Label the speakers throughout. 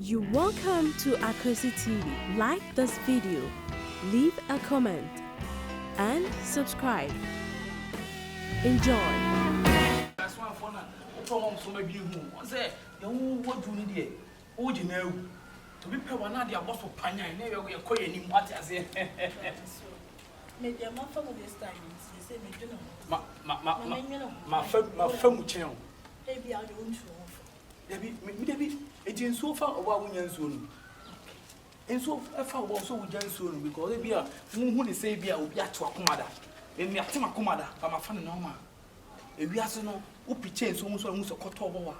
Speaker 1: You're welcome to Akosi TV. Like this video, leave a comment, and subscribe. Enjoy.
Speaker 2: That's why for now, from so maybe you say you what do need oh you know to be paid one of the boss of Panya and never we are calling him what I say.
Speaker 3: Maybe a month of this time, they say,
Speaker 2: my family channel.
Speaker 3: Maybe I don't know.
Speaker 2: Maybe it is so far about when soon. And so far also with Jan soon because they be a who they say be a to a commander. And the Atima commander, I'm a fan normal. If we are so no, Upi chain so much almost a cut over.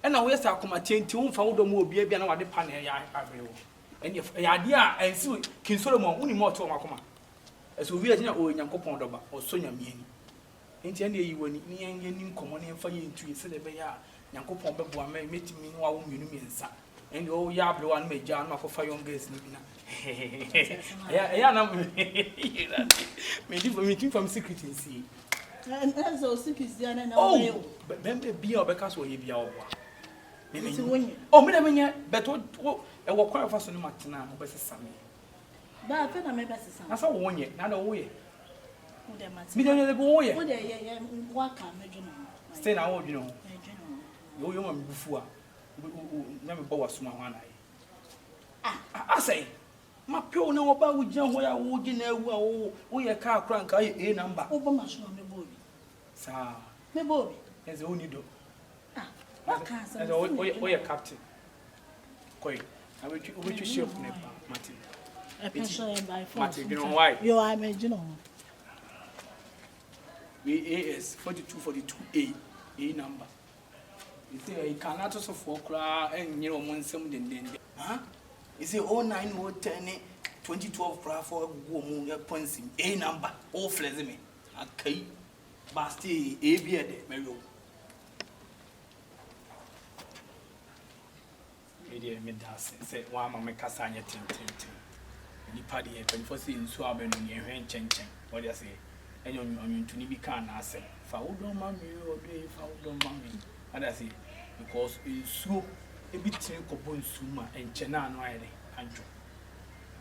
Speaker 2: And now we start come chain to found the more baby and what the pan and if the idea and see King Solomon only more to Makoma. As we are now in Yankopon or Sonia Mini. In the end, you were near common and for you to say the bear. Yankopon Babu may meet me while you mean, and oh, Yablo and me, John, for 5 young girls. Yeah, maybe meeting from secret in sea.
Speaker 3: And that's all secret.
Speaker 2: Oh, but then be our because we be our oh, Madame, but what I will quite fast on Martina, but it's Sammy.
Speaker 3: But I feel I may be
Speaker 2: that's all 1 year, not a way.
Speaker 3: Me
Speaker 2: don't go away.
Speaker 3: What can I do?
Speaker 2: Stay now, you know. You want before. Never bought some one. I say, my pure know about with John where I would know we a car crank a number.
Speaker 3: Over my show, me boy.
Speaker 2: Sir,
Speaker 3: Me boy.
Speaker 2: as only do.
Speaker 3: What can't
Speaker 2: As a captain. Quite. I will you ship Martin.
Speaker 3: I can show you by phone.
Speaker 2: Martin, you know why?
Speaker 3: You are my general.
Speaker 2: We AS 4242A number. You say you cannot also for cry and you know one something. Huh? You say 0910 2012 cry for woman points in A number. All flesme. Okay. Basti A beard, Mary. Media Midas said, why Mamma Cassania tin. You party 24 in Swab and your hand chen. What do you say? And you're to Nibican, I say, Foul don't mammy or day, foul don't mammy. And I say, because it's so a bit cobun suma and Chenan Riley, Andrew.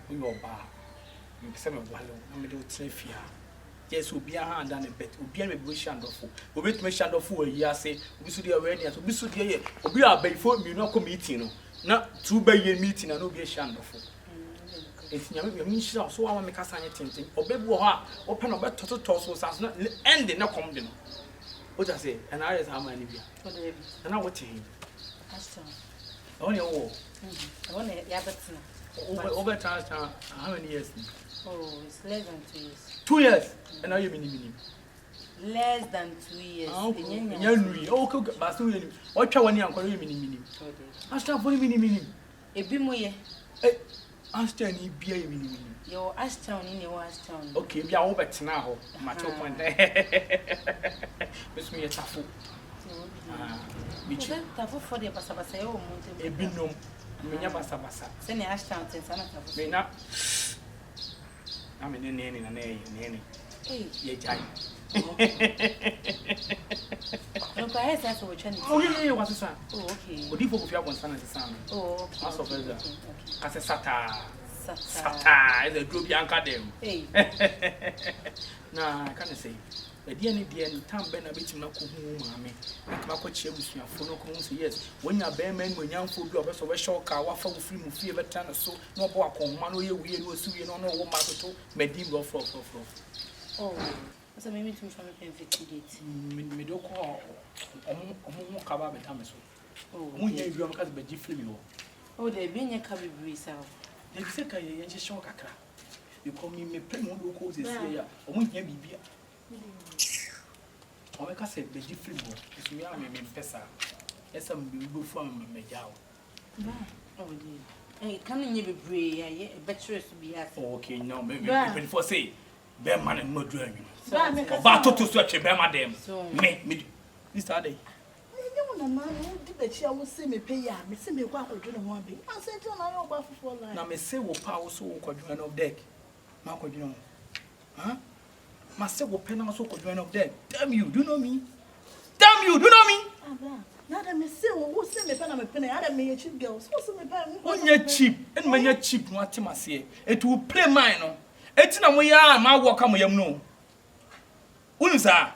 Speaker 2: We will bar. You some of Wallow, I'm a little trifia. Yes, will be a hand and a bet, will be a bush and of fool. Will be to shadow for a year, say, we should be already, and we should be we are before me, no committee, not 2 by a meeting and no be a shandful. It's never so I want to make a sign tinting, or baby, open a better total sounds not ending, no coming. What I say, and I is how many beer. And I watch him. Only a war.
Speaker 3: Only Yaberton.
Speaker 2: Over time, how many years?
Speaker 3: Oh, it's less than 2 years.
Speaker 2: 2 years, and now you mean
Speaker 3: Less than 2 years.
Speaker 2: Oh, but what one young meaning? I start for meaning.
Speaker 3: A bimoye.
Speaker 2: Ashton, you be a meaning.
Speaker 3: Your Ashtown in your Ashtown.
Speaker 2: Okay, we are over now. My top one there. Miss me a tafu.
Speaker 3: Which tafu for the Passabaseo,
Speaker 2: a binum, Mina Passabasa.
Speaker 3: Send the Ashtown and Sana.
Speaker 2: May not. I'm in a nanny and a nanny. Ye giant.
Speaker 3: No, I asked for Chinese.
Speaker 2: Oh, yeah, what's the son?
Speaker 3: Oh, okay.
Speaker 2: What do you have one son as a son?
Speaker 3: Oh,
Speaker 2: Master of Elder. As a sata.
Speaker 3: Sata.
Speaker 2: The group Yanka them.
Speaker 3: Hey.
Speaker 2: Nah, I can't say. The dear time Ben a bit in a cool mammy. I come up with you with your phone. Yes, when you're bear men, when young food lovers of a short car, waffle free move fever tan so no walk on 1 year we will see you no what matter to Medim go flow.
Speaker 3: Oh, so maybe to from a 50 dates.
Speaker 2: Middle call cover the time.
Speaker 3: Oh,
Speaker 2: you have got the Jiffy.
Speaker 3: oh, they've been a cabby breeze out.
Speaker 2: They say, I just shock a crack. You call me play more locals this year, or won't you be beer? Or like I said, the Jiffy board is me, I mean, Pessa. Yes, I'm be from Majao.
Speaker 3: Oh, dear. Hey, can you be brave? I bet to be asked.
Speaker 2: Okay, no, maybe 24 say, bear man and mud dragon.
Speaker 3: Battle
Speaker 2: to stretch a bear, madam. Me, this are they.
Speaker 3: The man who did the chair will see me pay ya, me see me walk or drink one big. I said, I know about for life.
Speaker 2: Now, me say, will power so quadrant of deck. Marco, you know. Huh? My say, will pen also quadrant of deck. Damn you, do you know me? Damn you, do you know me?
Speaker 3: Nada me say wo say me na me pena ada me cheap girls. Wo say me pena.
Speaker 2: Onye cheap, and manya cheap no atemase. It will play mine no. Eti na mo ya ma work am yam no. Unsa.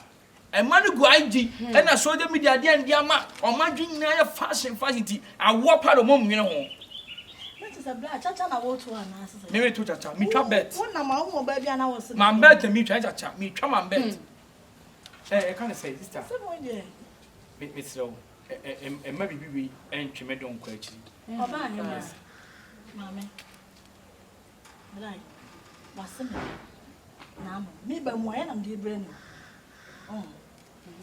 Speaker 2: E man go IG and na social media dey and dey ama o ma dwen na fashion ti awo pa do mo nwene ho.
Speaker 3: That is a black chacha na wo to ana asese.
Speaker 2: Me to chacha, me twa bet.
Speaker 3: Won na ma wo ba bia na wo se.
Speaker 2: Ma bet me twa chacha, me twa ma bet. I can't say sister. Me slow. Maybe we and me don't quite.
Speaker 3: Oba hema. Mama. Right. Wasem. Na me ba mo ya na me bre no.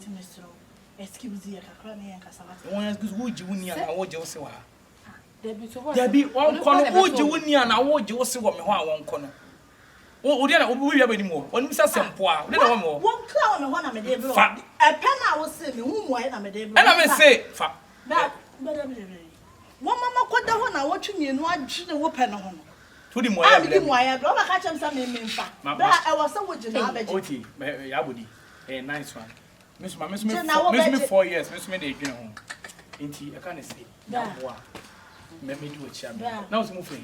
Speaker 3: Ti me slow. Excuse you kakra na yan kasa wate.
Speaker 2: Won excuse wo ji woni ana wo je wo se wa.
Speaker 3: Debi to what?
Speaker 2: Debi won kono wo ji woni ana wo je wo se wo me ho a won kono. O dia na obi wi abani mo. Oni misa sempo a. De na wo mo.
Speaker 3: Won kla me ho na me de bre. E pe na wo se me hu mo ya na me de bre.
Speaker 2: E na me say fa.
Speaker 3: Ba won mama koda ho na wo twemi enu agye wo pe no ho no.
Speaker 2: To di mo ya bre.
Speaker 3: Abi di mo ya bre. O ba ka chem sa me mfa. Bra e wo se wo gye na abeje.
Speaker 2: Okay, ya body. Nice one. Miss 4 years. Miss me dey dwen ho. Enti I can't say. Na wo a. Me do a chia. Na wo se mo fe.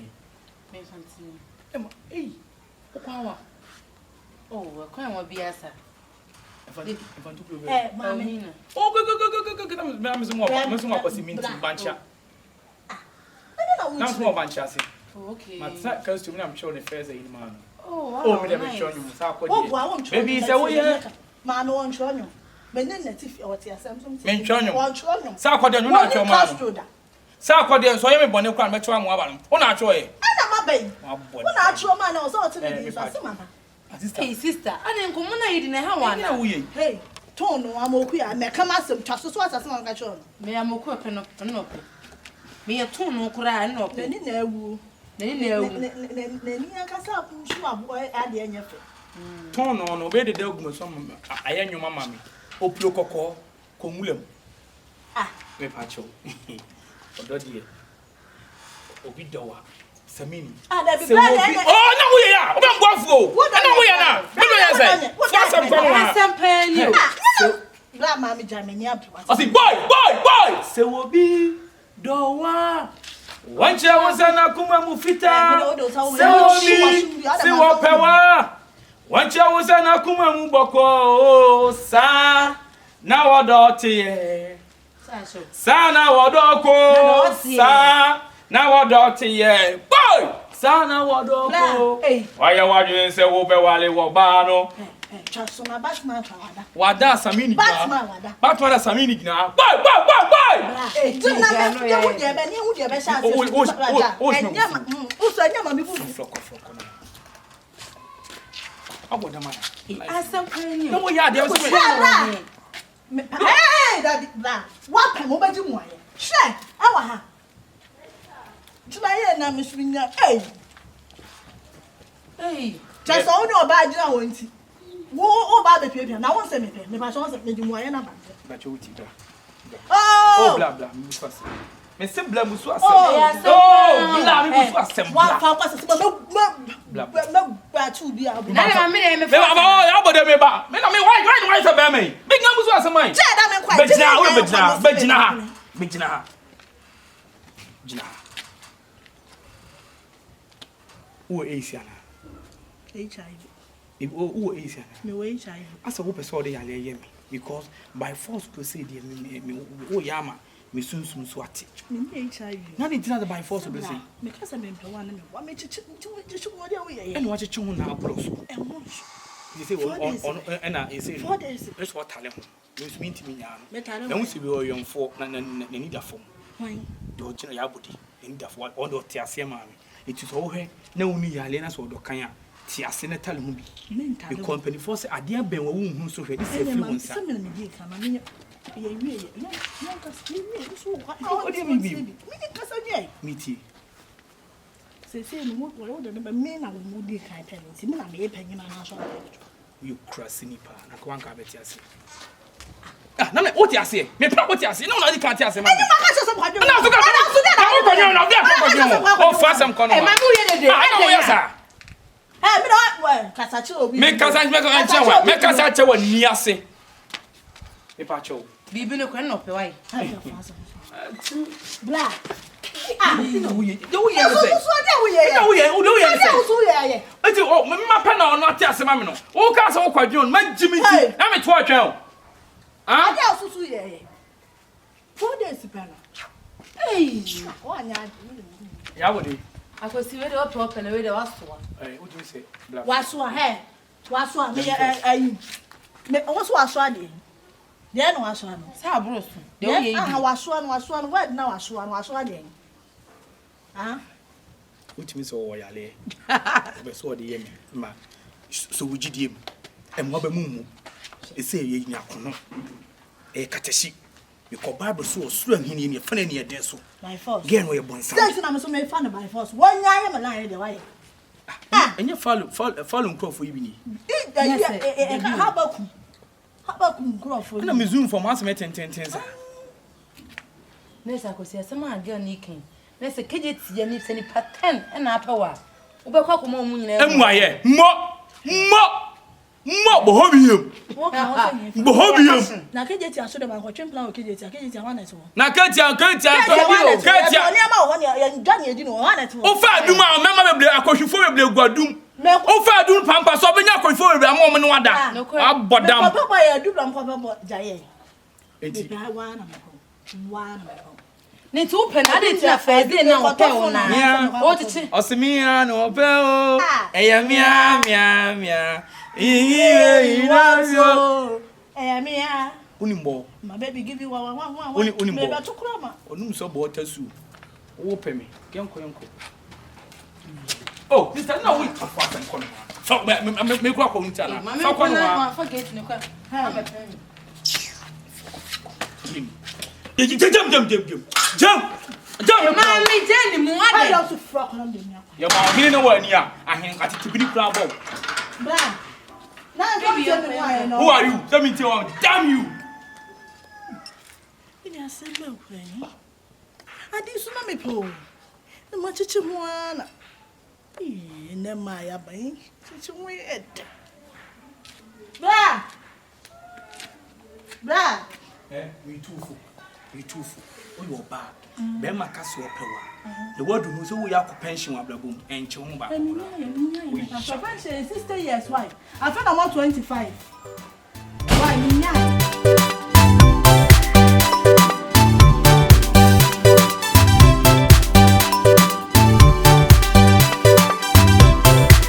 Speaker 4: Me fanti.
Speaker 2: Hey. Okwawa.
Speaker 4: Oh, kwan wa biasa.
Speaker 3: Mami.
Speaker 2: Oh, go. Me some kwasi minti bancha. Na some bancha say.
Speaker 4: Okay.
Speaker 2: Ma sa cause to me I'm sure the first day in man.
Speaker 4: Oh, wow.
Speaker 2: Oh, me dey show you sa kwadi.
Speaker 3: Oh, I won't.
Speaker 2: Baby say wo ye.
Speaker 3: Ma no won show you. Me ne native o ti asem so.
Speaker 2: Me show you.
Speaker 3: Won show you.
Speaker 2: Sa kwadi no na show man. Sa kwadi so ye me bone kwa me show am wa ba no. Wo na show ye.
Speaker 3: When I throw man, I was all to the
Speaker 4: Hey, sister, I didn't come on. I didn't have one.
Speaker 3: Hey, Tono, I'm okay. I make a massive trust. So what's a song I show?
Speaker 4: May I mock up and no. May a tone cry no.
Speaker 3: Then in there, woo. Then you can stop. Sure, boy, at the end of it.
Speaker 2: Tono, no, obey the dog. Some I am your mamma. Opio coco, comulum.
Speaker 3: Ah,
Speaker 2: me pacho. Ododia. Obidowa. Samini.
Speaker 3: Ah, that be bad.
Speaker 2: Oh, no, we are. Oba ngwafo. Na we are na. Me no say. For some come.
Speaker 4: Some pen you.
Speaker 3: Black mommy Germany up.
Speaker 2: I say boy. Se obi dowa. Wancha wazana kuma mufita. Se obi se wopewa. Wancha wazana kuma muboko. Sa na wodoti. Sa na wodoko. Sa na wodoti ye. Boy! Sana wodoko. Why you watching say wo be wale wo ba no?
Speaker 3: Chaso na Batman wada.
Speaker 2: Wada Samini.
Speaker 3: Batman wada.
Speaker 2: Batman Samini gina. Boy!
Speaker 3: Tu na me de wo de be ni wo de be sha se. Uso nyama mi bu.
Speaker 2: Floko. Aboda man.
Speaker 4: Asam pen you.
Speaker 2: No wo ya de wo se.
Speaker 3: Hey, that bla. What pe mo ba ji mo aye. Hwe, awa ha. Tuna na me swinya.
Speaker 4: Hey.
Speaker 3: Just so no ba jina wonti. Wo ba be pia na won se me pe. Me pa so se me di mo aye na ba.
Speaker 2: Ba chouti da.
Speaker 3: Oh,
Speaker 2: bla me so ase. Me se bla musu ase.
Speaker 4: Oh,
Speaker 2: bla me musu ase.
Speaker 3: Wa fa kwa se me ba chu bi abu.
Speaker 4: Na me me
Speaker 2: ya bodo me ba. Me na me why say be me. Big na musu ase man.
Speaker 3: Je da me kwa.
Speaker 2: Bejina ha. Who Asiana?
Speaker 3: HIV.
Speaker 2: Who Asiana?
Speaker 3: Me HIV.
Speaker 2: As a person they are me because by force proceed me yama me soon swati.
Speaker 3: Me HIV.
Speaker 2: None did by force proceed.
Speaker 3: Because I mean one me what me chichu what we
Speaker 2: and watch it chun na apros. You say on and I say
Speaker 3: 4 days.
Speaker 2: Let's what talent. You mean to me now.
Speaker 3: Me
Speaker 2: we see we young folk na need a phone.
Speaker 3: Why?
Speaker 2: Do you know yabudi? Need a phone on the tiasia mammy. It is all here. No, we are Lena so do kanya. Tia senator mubi. The company force a dear ben who so ready. Say, some me di come. Me tea.
Speaker 3: Say no more than me na moody kind of me na me penny na so.
Speaker 2: You crassy pa na kwa nka beti ase. Ah, na what you say? Me pra what you say? No, na di kan ti ase ma.
Speaker 3: Any ma ka so kwadwo.
Speaker 2: Na so ka. Oh, fast some corner.
Speaker 4: Eh, my boy dey.
Speaker 2: I know yes sir.
Speaker 3: Eh, me no well, kasachi obi.
Speaker 2: Me kasa chewa ni ase. Me pa cho.
Speaker 4: Bibi no kwan no pe why.
Speaker 3: Black.
Speaker 2: We
Speaker 3: so there we
Speaker 2: Eti o mma pa na ono ate asema me no. Wo ka so kwadwe on ma jimi ti. Na me to atwen o.
Speaker 3: Ah? Ade so ye. 4 days pena. Hey, o anya.
Speaker 2: Ya wodi.
Speaker 4: Akosi we de ope na we de waso.
Speaker 2: Eh, what do you say? Black.
Speaker 3: Waso he. Waso me ayi. Me waso ade. Dey no waso no.
Speaker 4: Sa aburo so. De o ye.
Speaker 3: Ah, waso no. Where na waso ade. Ah?
Speaker 2: What me so oyale. Be so de yemi. Ma so wugidie mu. Emwa ba mumu. Ese ye nya kono. Kateshi. Because Bible so sure hini ni fa na ne eden so.
Speaker 3: By force.
Speaker 2: Gen we bonsa.
Speaker 3: Say na me so me fa na by force. One nya am line dey why.
Speaker 2: Enye follow crop ibi ni.
Speaker 3: Habakum crop for.
Speaker 2: Na me zoom from as me 10 sa.
Speaker 4: Nesa akosi asema girl ni ken. Nesa keje tie ni se ni pattern e na apawa. Wo be kwa koma mu nyina.
Speaker 2: Emwaye. Mo bohobiem. Bohobiem.
Speaker 3: Na keje ti aso de ba ko twempla o keje ti wana to.
Speaker 2: Na ketia
Speaker 3: Ketia. Oni ama o ne ya ndwane edi no wana to.
Speaker 2: O fa adum a mema beble akohwefo beble guadum. O fa adum pampa so benya akohwefo beble am o me no wada. Abodam.
Speaker 3: Papa ya dubla mko jaye.
Speaker 2: Enti.
Speaker 3: Wana me ko.
Speaker 4: Ni tu pe na de ti afede na o pe una. O titi.
Speaker 2: Osimia no pe o. Eya mia. Inazio.
Speaker 3: Eya mia.
Speaker 2: Unimbo.
Speaker 3: My baby give you one.
Speaker 2: Unimbo.
Speaker 3: Me ba tukrama.
Speaker 2: Onum so bo tasu. Wo pe me. Yenko. Oh, sister, no we afa kono. So me kwa ko ntia na.
Speaker 4: Fa kono ma fa gate ni kwa. Ha be pe me. Jump. Mami Jenny mu ade.
Speaker 3: I don't fuck on them.
Speaker 2: Ya ma hini no wa ni a ahen atitibini kra bo.
Speaker 3: Bra. Now baby you know.
Speaker 2: Who are you? Tell me tell damn you.
Speaker 3: Ini asembe ukwenye. Adi suna me po. Na machichi mwana. Ne ma ya ban. Chichi weird. Bra.
Speaker 2: We too full. We your bad. Be ma kaso opewa. The word no so we yakọ pension ablabom enche ho ba.
Speaker 3: My pension is 60 years why? I found I'm 25. Why?